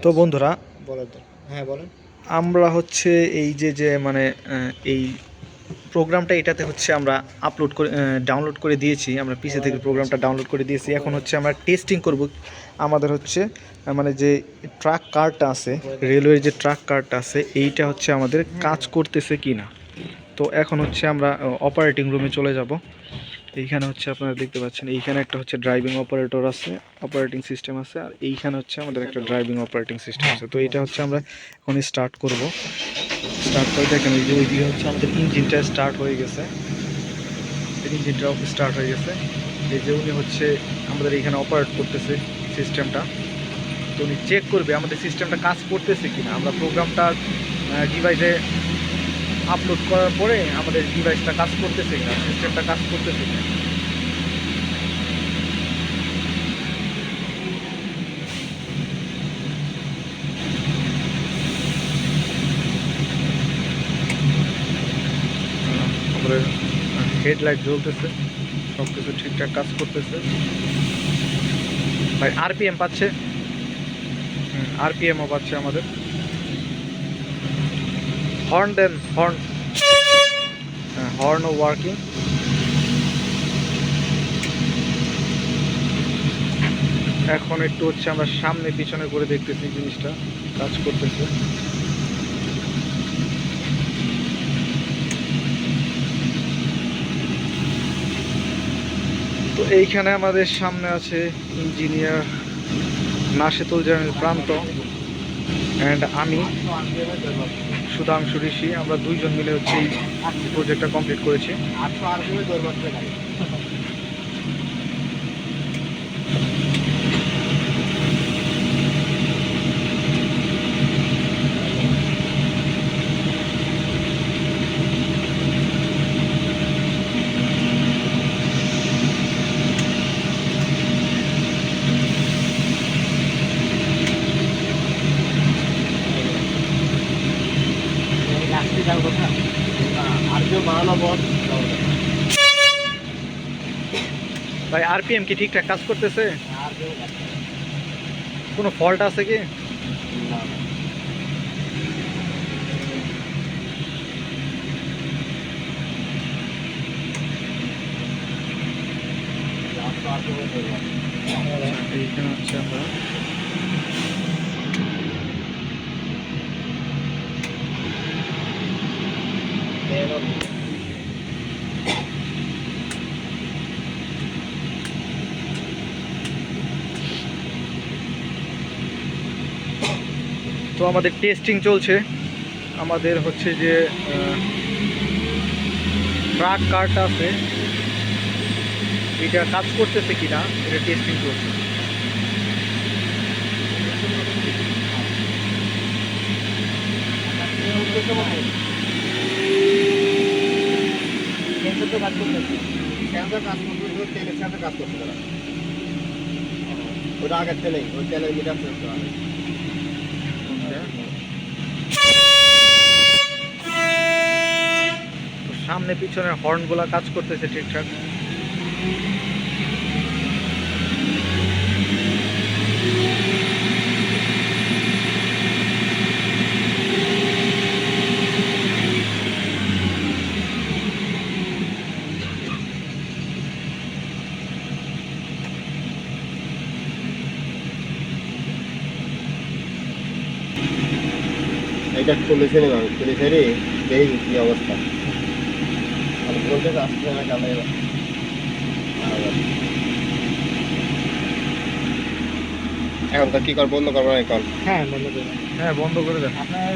তো বন্ধুরা, বলেন তো। হ্যাঁ বলেন। আমরা হচ্ছে এই যে মানে এই প্রোগ্রামটা এটাতে হচ্ছে আমরা আপলোড করে ডাউনলোড করে দিয়েছি। আমরা পিসি থেকে প্রোগ্রামটা ডাউনলোড করে দিয়েছি। এখন হচ্ছে আমরা টেস্টিং করব। আমাদের হচ্ছে মানে যে ট্রাক কারটা আছে, রেলওয়ের যে ট্রাক কারটা আছে, এইটা হচ্ছে আমাদের কাজ করতেছে কি না। তো এখন হচ্ছে আমরা অপারেটিং রুমে চলে যাব। এইখানে হচ্ছে আপনারা দেখতে পাচ্ছেন, এইখানে একটা হচ্ছে ড্রাইভিং অপারেটর আছে, অপারেটিং সিস্টেম আছে, আর এইখানে হচ্ছে আমাদের একটা ড্রাইভিং অপারেটিং সিস্টেম আছে। তো এইটা হচ্ছে আমরা এখন স্টার্ট করব। স্টার্ট করে দেখেন, ওই যে ওইদিকে হচ্ছে আমাদের ইঞ্জিনটা স্টার্ট হয়ে গেছে, ইঞ্জিনটাও স্টার্ট হয়ে গেছে। এই যে উনি হচ্ছে আমাদের এইখানে অপারেট করতেছে সিস্টেমটা। তো উনি চেক করবে আমাদের সিস্টেমটা কাজ করতেছে কিনা। আমরা প্রোগ্রামটা ডিভাইসে আপলোড করার পরে আমাদের ডিভাইসটা কাজ করতেছে কিনা, সিস্টেমটা কাজ করতেছে কিনা। আমাদের হেডলাইট জ্বলতেছে, সব কিছু ঠিকঠাক কাজ করতেছে। ভাই আরপিএম পাচ্ছে, আরপিএমও পাচ্ছে আমাদের। হর্ন দেন, হর্ন, হর্নও ওয়ার্কিং। এখন একটু হচ্ছে আমরা সামনে পিছনে করে দেখতেছি জিনিসটা কাজ করতেছে। তো এইখানে আমাদের সামনে আছে ইঞ্জিনিয়ার নাশেতুল জামিল প্রান্ত অ্যান্ড আমি সুধাংশু ঋষি। আমরা দুইজন মিলে হচ্ছে এই প্রজেক্টটা কমপ্লিট করেছি। ভাই আরপিএম কি ঠিকঠাক কাজ করতেছে? কোনো ফল্ট আছে কি? এইখানে হচ্ছে আমরা তো আমাদের টেস্টিং চলছে। আমাদের হচ্ছে যে ট্রাক কারটা আছে, এটা কাজ করতেছে কিনা এটা টেস্টিং চলছে। ওটা আগের তেলেই, ওই তেলের মিটার চলতে হবে। তো সামনে পিছনে হর্নগুলা কাজ করতেছে ঠিকঠাক। এটা চলেছে না, চলেছে রে, এই কি অবস্থা। আর বলতে আসছে না ক্যামেরা। এখন তো কি কর, বন্ধ করবো না এখন? হ্যাঁ বন্ধ করে দেন। হ্যাঁ বন্ধ করে দেন। আপনার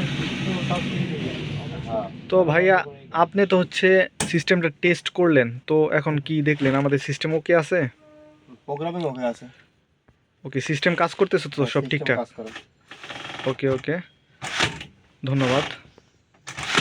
তো ভাইয়া, আপনি তো হচ্ছে সিস্টেমটা টেস্ট করলেন, তো এখন কি দেখলেন আমাদের সিস্টেম ওকে আছে? প্রোগ্রামিং ওকে আছে। ওকে, সিস্টেম কাজ করতেছে তো সব সিস্টেম ঠিকঠাক? কাজ করে। ওকে ওকে, ধন্যবাদ।